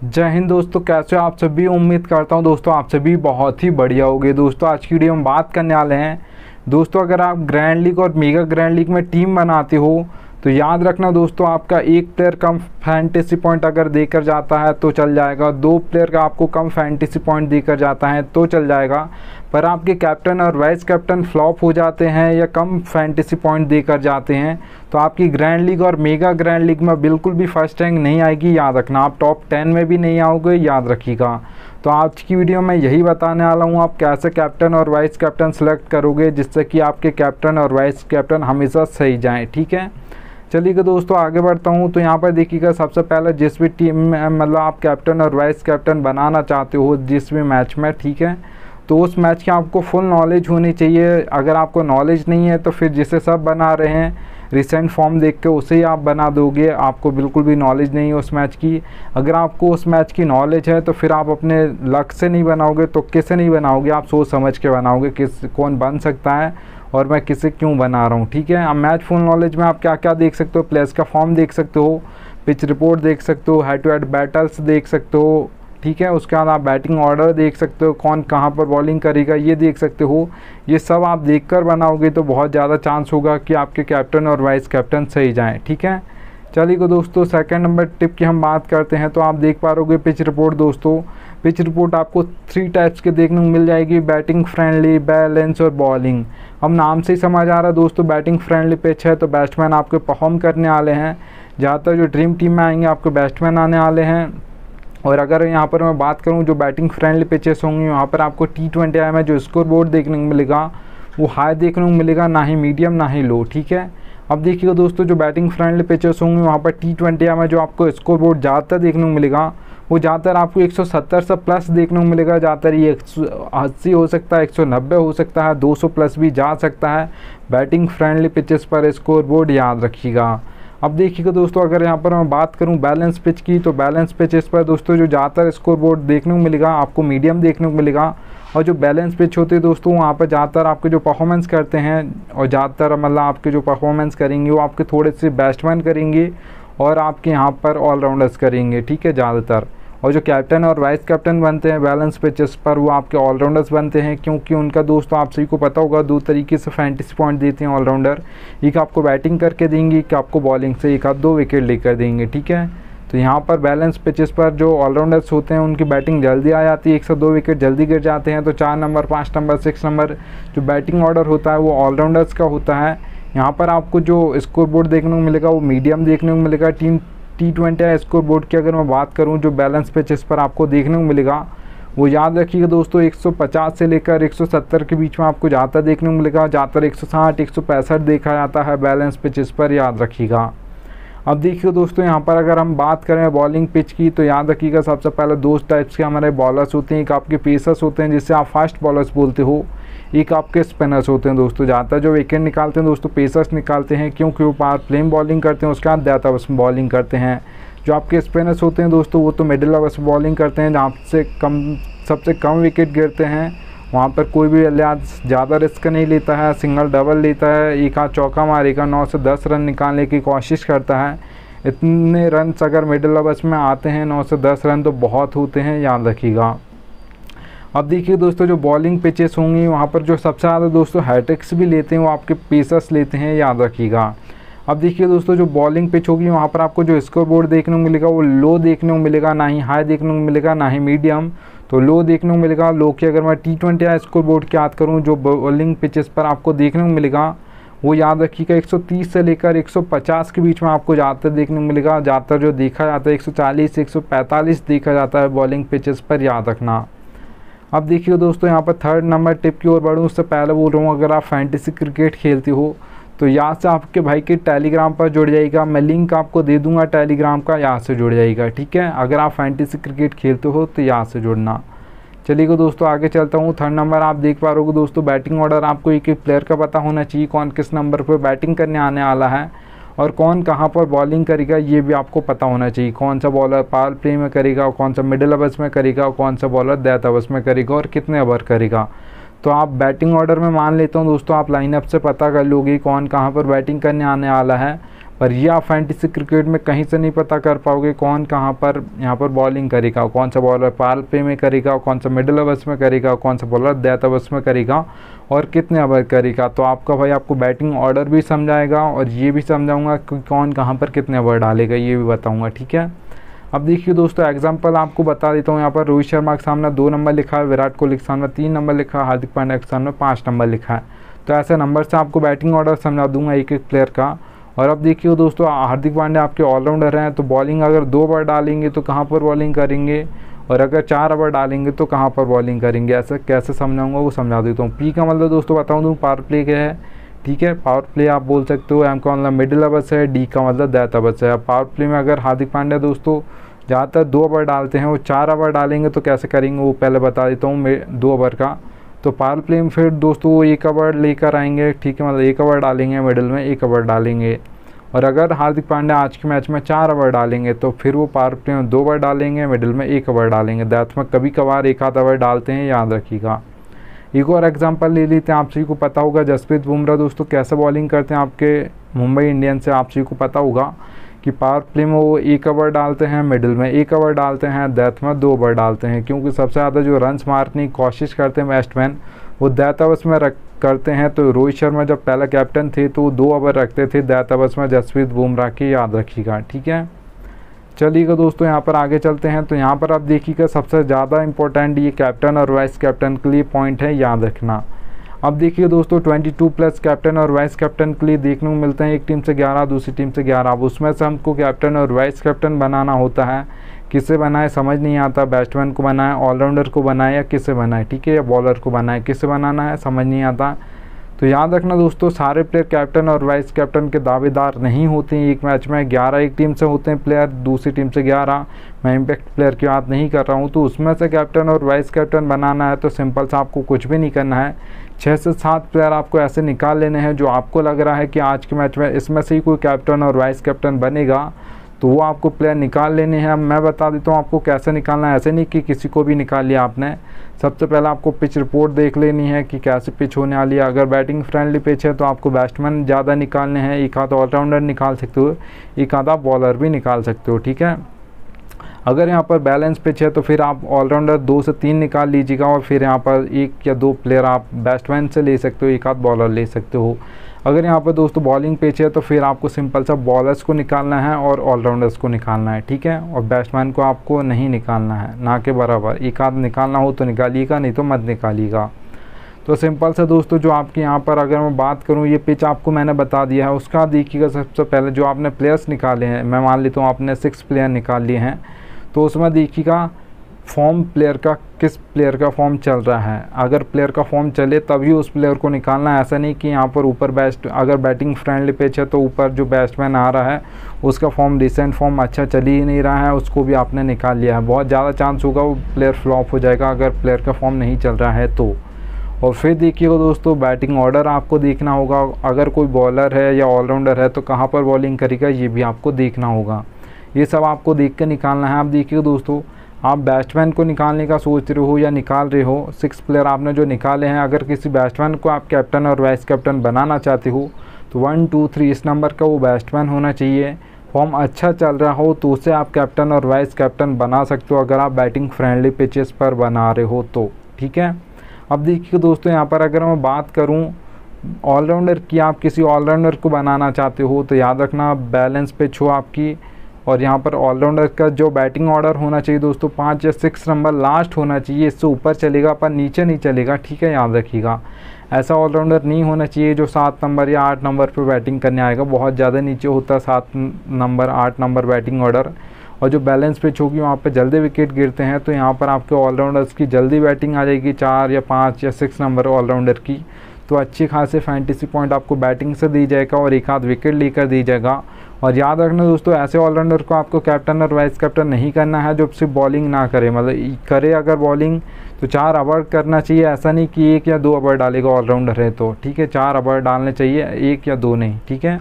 जय हिंद दोस्तों, कैसे हो आप सभी। उम्मीद करता हूं दोस्तों आप सभी बहुत ही बढ़िया होंगे। दोस्तों आज की वीडियो में बात करने वाले हैं दोस्तों, अगर आप ग्रैंड लीग और मेगा ग्रैंड लीग में टीम बनाते हो तो याद रखना दोस्तों, आपका एक प्लेयर कम फैंटेसी पॉइंट अगर देकर जाता है तो चल जाएगा, दो प्लेयर का आपको कम फैंटेसी पॉइंट देकर जाता है तो चल जाएगा। पर आपके कैप्टन और वाइस कैप्टन फ्लॉप हो जाते हैं या कम फैंटेसी पॉइंट देकर जाते हैं तो आपकी ग्रैंड लीग और मेगा ग्रैंड लीग में बिल्कुल भी फर्स्ट रैंक नहीं आएगी। याद रखना, आप टॉप 10 में भी नहीं आओगे, याद रखिएगा। तो आज की वीडियो में यही बताने वाला हूँ आप कैसे कैप्टन और वाइस कैप्टन सेलेक्ट करोगे जिससे कि आपके कैप्टन और वाइस कैप्टन हमेशा सही जाएँ। ठीक है, चलिए दोस्तों आगे बढ़ता हूँ। तो यहाँ पर देखिएगा, सबसे पहले जिस भी टीम में मतलब आप कैप्टन और वाइस कैप्टन बनाना चाहते हो जिस भी मैच में, ठीक है, तो उस मैच की आपको फुल नॉलेज होनी चाहिए। अगर आपको नॉलेज नहीं है तो फिर जिसे सब बना रहे हैं रिसेंट फॉर्म देख के उसे ही आप बना दोगे, आपको बिल्कुल भी नॉलेज नहीं है उस मैच की। अगर आपको उस मैच की नॉलेज है तो फिर आप अपने लक से नहीं बनाओगे तो किससे नहीं बनाओगे, आप सोच समझ के बनाओगे किस कौन बन सकता है और मैं किसे क्यों बना रहा हूँ। ठीक है, अब मैच फुल नॉलेज में आप क्या क्या देख सकते हो, प्लेयर्स का फॉर्म देख सकते हो, पिच रिपोर्ट देख सकते हो, हेड टू हेड बैटल्स देख सकते हो। ठीक है, उसके बाद आप बैटिंग ऑर्डर देख सकते हो, कौन कहाँ पर बॉलिंग करेगा ये देख सकते हो। ये सब आप देखकर बनाओगे तो बहुत ज़्यादा चांस होगा कि आपके कैप्टन और वाइस कैप्टन सही जाएं। ठीक है, चलिए दोस्तों सेकंड नंबर टिप की हम बात करते हैं। तो आप देख पा रहोगे पिच रिपोर्ट। दोस्तों पिच रिपोर्ट आपको 3 टाइप्स के देखने को मिल जाएगी, बैटिंग फ्रेंडली, बैलेंस और बॉलिंग। हम नाम से ही समझ आ रहा है दोस्तों, बैटिंग फ्रेंडली पिच है तो बैट्समैन आपके परफॉर्म करने वाले हैं। ज़्यादातर जो ड्रीम टीम में आएंगे आपके बैट्समैन आने वाले हैं। और अगर यहाँ पर मैं बात करूँ जो बैटिंग फ्रेंडली पिचेस होंगी वहाँ पर आपको T20I में जो स्कोर बोर्ड देखने को मिलेगा वो हाई देखने को मिलेगा, ना ही मीडियम ना ही लो। ठीक है, अब देखिएगा दोस्तों जो बैटिंग फ्रेंडली पिचेस होंगी वहाँ पर T20I में जो आपको स्कोर बोर्ड ज़्यादातर देखने को मिलेगा वो ज़्यादातर आपको 170 से प्लस देखने को मिलेगा। ज़्यादातर ये 180 हो सकता है, 190 हो सकता है, 200 प्लस भी जा सकता है बैटिंग फ्रेंडली पिचेस पर स्कोर बोर्ड, याद रखिएगा। अब देखिएगा दोस्तों अगर यहाँ पर मैं बात करूँ बैलेंस पिच की तो बैलेंस पिचेस पर दोस्तों जो ज़्यादातर स्कोर बोर्ड देखने को मिलेगा आपको मीडियम देखने को मिलेगा। और जो बैलेंस पिच होती है दोस्तों वहाँ पर ज़्यादातर आपके जो परफॉर्मेंस करते हैं और ज़्यादातर मतलब आपके जो परफॉर्मेंस करेंगे वो आपके थोड़े से बैट्समैन करेंगे और आपके यहाँ पर ऑलराउंडर्स करेंगे। ठीक है, ज़्यादातर। और जो कैप्टन और वाइस कैप्टन बनते हैं बैलेंस पिचेस पर वो आपके ऑलराउंडर्स बनते हैं, क्योंकि उनका दोस्तों आप सभी को पता होगा 2 तरीके से फैंटेसी पॉइंट देते हैं ऑलराउंडर। एक आपको बैटिंग करके देंगे, एक आपको बॉलिंग से 1-2 विकेट लेकर देंगे। ठीक है, तो यहाँ पर बैलेंस पिचेस पर जो ऑलराउंडर्स होते हैं उनकी बैटिंग जल्दी आ जाती है, 1 से 2 विकेट जल्दी गिर जाते हैं। तो 4 नंबर 5 नंबर 6 नंबर जो बैटिंग ऑर्डर होता है वो ऑलराउंडर्स का होता है। यहाँ पर आपको जो स्कोर बोर्ड देखने को मिलेगा वो मीडियम देखने को मिलेगा। T20I स्कोर बोर्ड की अगर मैं बात करूं जो बैलेंस पिचेस पर आपको देखने को मिलेगा वो याद रखिएगा दोस्तों 150 से लेकर 170 के बीच में आपको ज़्यादातर देखने को मिलेगा। ज़्यादातर 160 165 देखा जाता है बैलेंस पिचेस पर, याद रखिएगा। अब देखिए दोस्तों यहाँ पर अगर हम बात करें बॉलिंग पिच की तो याद रखिएगा सबसे पहले 2 टाइप्स के हमारे बॉलर्स होते हैं। एक आपके पेसर्स होते हैं जिससे आप फास्ट बॉलर्स बोलते हो, एक आपके स्पिनर्स होते हैं। दोस्तों ज़्यादातर जो विकेट निकालते हैं दोस्तों पेसर्स निकालते हैं, क्योंकि वो पावर प्लेइंग बॉलिंग करते हैं, उसके बाद ज़्यादा बस बॉलिंग करते हैं। जो आपके स्पिनर्स होते हैं दोस्तों वो तो मिडिल ओवर्स बॉलिंग करते हैं, जहाँ से सबसे कम विकेट गिरते हैं वहाँ पर कोई भी ज़्यादा रिस्क नहीं लेता है, सिंगल डबल लेता है, एक आध चौका मारेगा, 9 से 10 रन निकालने की कोशिश करता है। इतने रन अगर मिडिल ओवर्स में आते हैं 9 से 10 रन तो बहुत होते हैं, याद रखिएगा। अब देखिए दोस्तों जो बॉलिंग पिचेस होंगी वहाँ पर जो सबसे ज़्यादा दोस्तों हैट्रिक्स भी लेते हैं वो आपके पेसर्स लेते हैं, याद रखिएगा। अब देखिए दोस्तों जो बॉलिंग पिच होगी वहाँ पर आपको जो स्कोर बोर्ड देखने को मिलेगा वो लो देखने को मिलेगा, ना ही हाई देखने को मिलेगा ना ही मीडियम, तो लो देखने को मिलेगा। लो की अगर मैं T20I स्कोर बोर्ड की बात करूँ जो बॉलिंग पिचेस पर आपको देखने को मिलेगा वो याद रखिएगा 130 से लेकर 150 के बीच में आपको ज़्यादातर देखने को मिलेगा। ज़्यादातर जो देखा जाता है 140 से 145 देखा जाता है बॉलिंग पिचेस पर, याद रखना। अब देखिए दोस्तों यहाँ पर थर्ड नंबर टिप की ओर बढ़ूँ उससे पहले बोल रहा हूँ अगर आप फैंटेसी क्रिकेट खेलते हो तो यहाँ से आपके भाई के टेलीग्राम पर जुड़ जाएगा, मैं लिंक आपको दे दूंगा टेलीग्राम का, यहाँ से जुड़ जाएगा। ठीक है, अगर आप फैंटेसी क्रिकेट खेलते हो तो यहाँ से जुड़ना। चलिए दोस्तों आगे चलता हूँ। थर्ड नंबर आप देख पा रहे दोस्तों बैटिंग ऑर्डर आपको एक एक प्लेयर का पता होना चाहिए, कौन किस नंबर पर बैटिंग करने आने वाला है और कौन कहाँ पर बॉलिंग करेगा ये भी आपको पता होना चाहिए। कौन सा बॉलर पावर प्ले में करेगा, कौन सा मिडिल ओवर्स में करेगा, कौन सा बॉलर डेथ ओवर्स में करेगा और कितने ओवर करेगा। तो आप बैटिंग ऑर्डर में मान लेता हूँ दोस्तों आप लाइनअप से पता कर लोगे कौन कहाँ पर बैटिंग करने आने वाला है। पर ये आप फैंटेसी क्रिकेट में कहीं से नहीं पता कर पाओगे कौन कहाँ पर यहाँ पर बॉलिंग करेगा, कौन सा बॉलर पावर प्ले में करेगा, कौन सा मिडिल ओवर्स में करेगा, कौन सा बॉलर डेथ ओवर्स में करेगा और कितने ओवर करेगा। तो आपका भाई आपको बैटिंग ऑर्डर भी समझाएगा और ये भी समझाऊंगा कि कौन कहाँ पर कितने ओवर डालेगा, ये भी बताऊँगा, ठीक है। अब देखिए दोस्तों एग्जाम्पल आपको बता देता हूँ। यहाँ पर रोहित शर्मा के सामने 2 नंबर लिखा है, विराट कोहली के सामने 3 नंबर लिखा है, हार्दिक पांड्या के सामने 5 नंबर लिखा है। तो ऐसे नंबर से आपको बैटिंग ऑर्डर समझा दूंगा एक एक प्लेयर का। और अब देखिए दोस्तों हार्दिक पांड्या आपके ऑलराउंडर हैं, तो बॉलिंग अगर 2 ओवर डालेंगे तो कहाँ पर बॉलिंग करेंगे, और अगर 4 ओवर डालेंगे तो कहाँ पर बॉलिंग करेंगे, ऐसा कैसे समझाऊंगा वो समझा देता हूँ। पी का मतलब दोस्तों बताऊँ दूँ पावर प्ले क्या है, ठीक है। पावर प्ले आप बोल सकते हो, एम का मतलब मिडिल ओवर्स है, डी का मतलब डेथ ओवर्स है। पावर प्ले में अगर हार्दिक पांड्या दोस्तों ज़्यादातर 2 ओवर डालते हैं, वो 4 ओवर डालेंगे तो कैसे करेंगे वो पहले बता देता हूँ मैं 2 ओवर का। तो पावर प्ले में फिर दोस्तों वो 1 ओवर लेकर आएंगे, ठीक है, मतलब 1 ओवर डालेंगे, मिडिल में 1 ओवर डालेंगे। और अगर हार्दिक पांड्या आज के मैच में 4 ओवर डालेंगे तो फिर वो पावर प्ले में 2 ओवर डालेंगे, मिडिल में 1 ओवर डालेंगे। डेथ में कभी कभार 1 आध ओवर डालते हैं, याद रखिएगा। एक और एग्जांपल ले लेते हैं, आप सभी को पता होगा जसप्रीत बुमराह दोस्तों कैसे बॉलिंग करते हैं आपके मुंबई इंडियंस से, आप सभी को पता होगा कि पावर प्ले में वो 1 ओवर डालते हैं, मिडिल में 1 ओवर डालते हैं, डेथ में 2 ओवर डालते हैं। क्योंकि सबसे ज़्यादा जो रन्स मारने की कोशिश करते हैं बैट्समैन वो डेथ ओवर्स में करते हैं। तो रोहित शर्मा जब पहला कैप्टन थे तो 2 ओवर रखते थे डेथ ओवर्स में जसप्रीत बुमराह की, याद रखिएगा, ठीक है। चलिएगा दोस्तों यहाँ पर आगे चलते हैं। तो यहाँ पर आप देखिएगा सबसे ज़्यादा इंपॉर्टेंट ये कैप्टन और वाइस कैप्टन के लिए पॉइंट है, याद रखना। अब देखिए दोस्तों 22+ कैप्टन और वाइस कैप्टन के लिए देखने को मिलते हैं, एक टीम से 11, दूसरी टीम से 11। अब उसमें से हमको कैप्टन और वाइस कैप्टन बनाना होता है, किसे बनाए समझ नहीं आता, बैट्समैन को बनाए, ऑलराउंडर को बनाए या किसे बनाए, ठीक है, या बॉलर को बनाए, किसे बनाना है समझ नहीं आता। तो याद रखना दोस्तों सारे प्लेयर कैप्टन और वाइस कैप्टन के दावेदार नहीं होते हैं एक मैच में। 11 एक टीम से होते हैं प्लेयर, दूसरी टीम से 11। मैं इम्पैक्ट प्लेयर की बात नहीं कर रहा हूँ। तो उसमें से कैप्टन और वाइस कैप्टन बनाना है तो सिंपल सा आपको कुछ भी नहीं करना है, 6 से 7 प्लेयर आपको ऐसे निकाल लेने हैं जो आपको लग रहा है कि आज के मैच में इसमें से ही कोई कैप्टन और वाइस कैप्टन बनेगा, तो वो आपको प्लेयर निकाल लेने हैं। मैं बता देता हूँ आपको कैसे निकालना है, ऐसे नहीं कि किसी को भी निकाल लिया आपने। सबसे पहले आपको पिच रिपोर्ट देख लेनी है कि कैसे पिच होने वाली है। अगर बैटिंग फ्रेंडली पिच है तो आपको बैट्समैन ज़्यादा निकालने हैं, एक आधा ऑलराउंडर निकाल सकते हो, एक आधा बॉलर भी निकाल सकते हो, ठीक है। अगर यहाँ पर बैलेंस पिच है तो फिर आप ऑलराउंडर 2 से 3 निकाल लीजिएगा और फिर यहाँ पर 1 या 2 प्लेयर आप बैट्समैन से ले सकते हो, एक आध बॉलर ले सकते हो। अगर यहाँ पर दोस्तों बॉलिंग पिच है तो फिर आपको सिंपल सा बॉलर्स को निकालना है और ऑलराउंडर्स को निकालना है, ठीक है, और बैट्समैन को आपको नहीं निकालना है, ना के बराबर। एक आध निकालना हो तो निकालिएगा, नहीं तो मत निकालिएगा। तो सिंपल सा दोस्तों जो आपकी यहाँ पर अगर मैं बात करूँ, ये पिच आपको मैंने बता दिया है। उसका देखिएगा सबसे पहले जो आपने प्लेयर्स निकाले हैं, मैं मान लेता हूँ आपने 6 प्लेयर निकाल लिए हैं, तो उसमें देखिएगा फॉर्म प्लेयर का, किस प्लेयर का फॉर्म चल रहा है। अगर प्लेयर का फॉर्म चले तभी उस प्लेयर को निकालना है, ऐसा नहीं कि यहाँ पर ऊपर अगर बैटिंग फ्रेंडली पिच है तो ऊपर जो बैट्समैन आ रहा है उसका फॉर्म रिसेंट फॉर्म अच्छा चल ही नहीं रहा है, उसको भी आपने निकाल लिया है, बहुत ज़्यादा चांस होगा वो प्लेयर फ्लॉप हो जाएगा अगर प्लेयर का फॉर्म नहीं चल रहा है तो। और फिर देखिएगा दोस्तों बैटिंग ऑर्डर आपको देखना होगा, अगर कोई बॉलर है या ऑलराउंडर है तो कहाँ पर बॉलिंग करेगा ये भी आपको देखना होगा। ये सब आपको देख कर निकालना है। आप देखिए दोस्तों आप बैट्समैन को निकालने का सोच रहे हो या निकाल रहे हो, 6 प्लेयर आपने जो निकाले हैं, अगर किसी बैट्समैन को आप कैप्टन और वाइस कैप्टन बनाना चाहते हो तो 1, 2, 3 इस नंबर का वो बैट्समैन होना चाहिए। फॉर्म अच्छा चल रहा हो तो उसे आप कैप्टन और वाइस कैप्टन बना सकते हो, अगर आप बैटिंग फ्रेंडली पिचेस पर बना रहे हो तो, ठीक है। अब देखिए दोस्तों यहाँ पर अगर मैं बात करूँ ऑलराउंडर की, आप किसी ऑलराउंडर को बनाना चाहते हो तो याद रखना बैलेंस पिच हो आपकी, और यहाँ पर ऑलराउंडर का जो बैटिंग ऑर्डर होना चाहिए दोस्तों 5 या 6 नंबर लास्ट होना चाहिए, इससे ऊपर चलेगा पर नीचे नहीं चलेगा, ठीक है, याद रखिएगा। ऐसा ऑलराउंडर नहीं होना चाहिए जो 7 नंबर या 8 नंबर पर बैटिंग करने आएगा, बहुत ज़्यादा नीचे होता है 7 नंबर 8 नंबर बैटिंग ऑर्डर। और जो बैलेंस पिच होगी वहाँ पर जल्दी विकेट गिरते हैं, तो यहाँ पर आपके ऑलराउंडर्स की जल्दी बैटिंग आ जाएगी, 4 या 5 या 6 नंबर ऑलराउंडर की, तो अच्छी खासे फैंटेसी पॉइंट आपको बैटिंग से दी जाएगा और एक आध विकेट लेकर दी जाएगा। और याद रखना दोस्तों ऐसे ऑलराउंडर को आपको कैप्टन और वाइस कैप्टन नहीं करना है जो सिर्फ बॉलिंग ना करे, मतलब करे अगर बॉलिंग तो 4 ओवर करना चाहिए, ऐसा नहीं कि 1 या 2 ओवर डालेगा ऑलराउंडर है तो, ठीक है, 4 ओवर डालने चाहिए, 1 या 2 नहीं, ठीक है।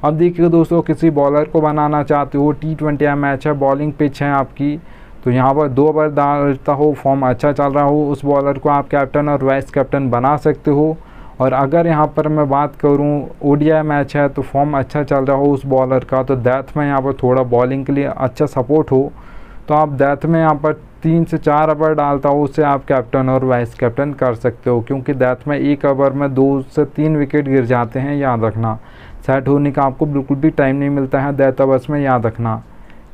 अब देखिए दोस्तों किसी बॉलर को बनाना चाहते हो, T20 मैच है, बॉलिंग पिच है आपकी, तो यहाँ पर 2 ओवर डालता हो, फॉर्म अच्छा चल रहा हो, उस बॉलर को आप कैप्टन और वाइस कैप्टन बना सकते हो। और अगर यहाँ पर मैं बात करूँ ओडीआई मैच है तो फॉर्म अच्छा चल रहा हो उस बॉलर का, तो डेथ में यहाँ पर थोड़ा बॉलिंग के लिए अच्छा सपोर्ट हो, तो आप डेथ में यहाँ पर 3 से 4 ओवर डालता हो, उससे आप कैप्टन और वाइस कैप्टन कर सकते हो। क्योंकि डेथ में 1 ओवर में 2 से 3 विकेट गिर जाते हैं, याद रखना। सेट होने का आपको बिल्कुल भी टाइम नहीं मिलता है डेथ ओवर्स में, याद रखना।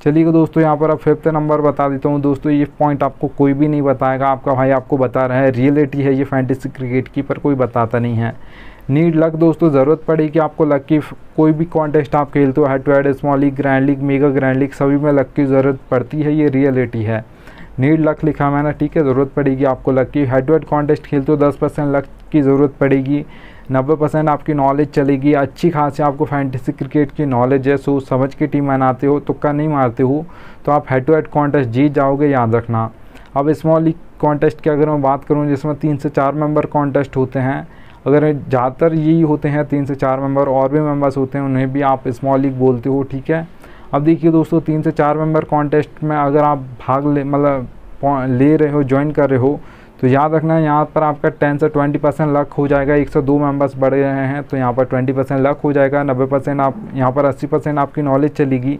चलिए दोस्तों, यहाँ पर अब 5th नंबर बता देता हूँ। दोस्तों ये पॉइंट आपको कोई भी नहीं बताएगा, आपका भाई आपको बता रहा है, रियलिटी है ये फैंटेसी क्रिकेट की, पर कोई बताता नहीं है। नीड लक दोस्तों, ज़रूरत पड़ेगी आपको लक की। कोई भी कॉन्टेस्ट आप खेलते हो, head to head, small league, grand league, mega grand league, सभी में लक की ज़रूरत पड़ती है, ये रियलिटी है। नीड लक लिखा मैंने, ठीक है, ज़रूरत पड़ेगी आपको लक की। हेड टू हेड कॉन्टेस्ट खेलते हो 10% लक की ज़रूरत पड़ेगी, 90% आपकी नॉलेज चलेगी। अच्छी खासी आपको फैंटेसी क्रिकेट की नॉलेज है, सोच समझ के टीम बनाते हो, तुक्का नहीं मारते हो, तो आप हेड टू हेड कॉन्टेस्ट जीत जाओगे, याद रखना। अब स्मॉल लीग कॉन्टेस्ट की अगर मैं बात करूँ, जिसमें 3 से 4 मेंबर कॉन्टेस्ट होते हैं, अगर ज़्यादातर यही होते हैं 3 से 4 मेंबर, और भी मेंबर्स होते हैं, उन्हें भी आप स्मॉल लीग बोलते हो, ठीक है। अब देखिए दोस्तों, 3 से 4 मेंबर कॉन्टेस्ट में अगर आप भाग ले रहे हो, ज्वाइन कर रहे हो, तो याद रखना यहाँ पर आपका 10 से 20% लक हो जाएगा। 102 मेंबर्स बढ़ रहे हैं तो यहाँ पर 20% लक हो जाएगा। 90% आप यहाँ पर 80% आपकी नॉलेज चलेगी।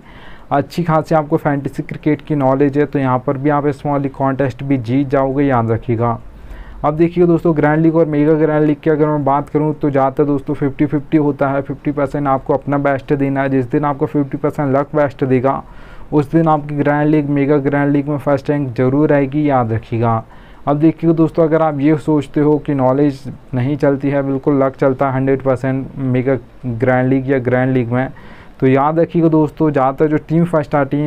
अच्छी खासी आपको फैंटेसी क्रिकेट की नॉलेज है, तो यहाँ पर भी आप स्मॉल लीग कॉन्टेस्ट भी जीत जाओगे, याद रखिएगा। अब देखिए दोस्तों, ग्रैंड लीग और मेगा ग्रैंड लीग की अगर मैं बात करूँ तो ज़्यादातर दोस्तों 50-50 होता है। 50% आपको अपना बेस्ट देना है। जिस दिन आपको 50% लक बेस्ट देगा, उस दिन आपकी grand league, mega grand league में फर्स्ट रैंक जरूर आएगी, याद रखिएगा। अब देखिए दोस्तों, अगर आप ये सोचते हो कि नॉलेज नहीं चलती है, बिल्कुल लक चलता है 100% मेगा ग्रैंड लीग या ग्रैंड लीग में, तो याद रखिएगा दोस्तों, ज़्यादातर जो टीम फर्स्ट आती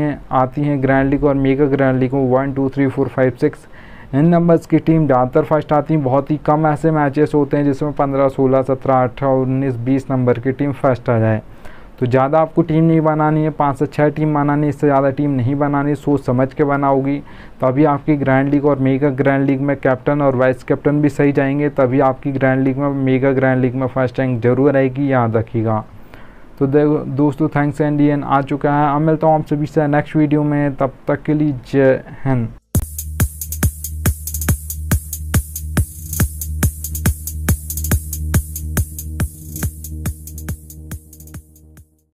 हैं ग्रैंड लीग और मेगा ग्रैंड लीग में 1 2 3 4 5 6 इन नंबर्स की टीम ज़्यादातर फर्स्ट आती हैं। बहुत ही कम ऐसे मैचेस होते हैं जिसमें 15 16 17 18 19 20 नंबर की टीम फर्स्ट आ जाए। तो ज़्यादा आपको टीम नहीं बनानी है, 5 से 6 टीम बनानी है, इससे ज़्यादा टीम नहीं बनानी, सोच समझ के बनाओगी तभी आपकी ग्रैंड लीग और मेगा ग्रैंड लीग में कैप्टन और वाइस कैप्टन भी सही जाएंगे, तभी आपकी ग्रैंड लीग में, मेगा ग्रैंड लीग में फर्स्ट रैंक जरूर आएगी, याद रखिएगा। तो दोस्तों, थैंक्स एंड आ चुका है। अब मिलता हूँ आप सभी से नेक्स्ट वीडियो में, तब तक के लिए जय हिंद।